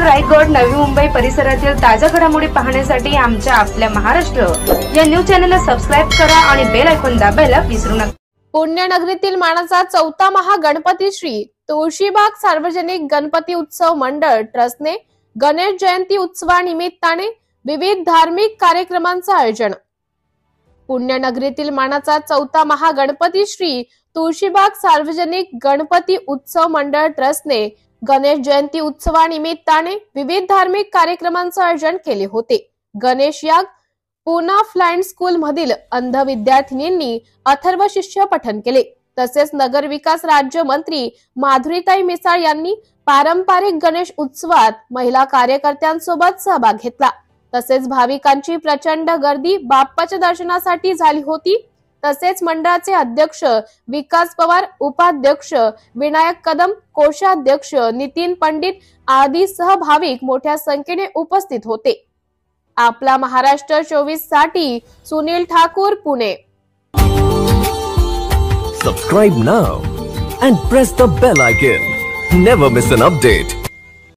रायगड, नवी मुंबई परिसरातील ताज्या घडामोडी पाहण्यासाठी आमच्या आपल्या महाराष्ट्र या न्यूज चॅनलला सबस्क्राइब करा आणि बेल आयकॉन दाबायला विसरू नका। पुण्यनगरीतील मानाचा 4था महागणपती श्री तुळशीबाग सार्वजनिक गणपती उत्सव मंडळ ट्रस्टने गणेश जयंती उत्सवानिमित्ताने विविध धार्मिक कार्यक्रमांचे आयोजन। पुण्यनगरीतील मानाचा 4था महागणपती श्री तुळशीबाग सार्वजनिक गणपती उत्सव मंडळ ट्रस्टने गणेश जयंती उत्सवानिमित्ताने विविध धार्मिक कार्यक्रमांचे आयोजन केले होते। गणेश याग पूना फ्लाइंट स्कूल मधील अंध विद्यार्थिनींनी अथर्व शिष्य पठण केले। तसेच नगर विकास राज्य मंत्री माधुरीताई मिसाळ यांनी पारंपरिक गणेश उत्सवात महिला कार्यकर्त्यांसोबत सहभाग घेतला। तसेच भाविकांची प्रचंड गर्दी बाप्पाच्या दर्शनासाठी झाली होती। तसेच मंडळाचे अध्यक्ष विकास पवार, उपाध्यक्ष विनायक कदम, कोषाध्यक्ष नितीन पंडित आदी सह भाविक मोठ्या संख्येने उपस्थित होते। आपला महाराष्ट्र 24 साठी Sunil Thakur, Pune. Subscribe now and press the bell icon. Never miss an update.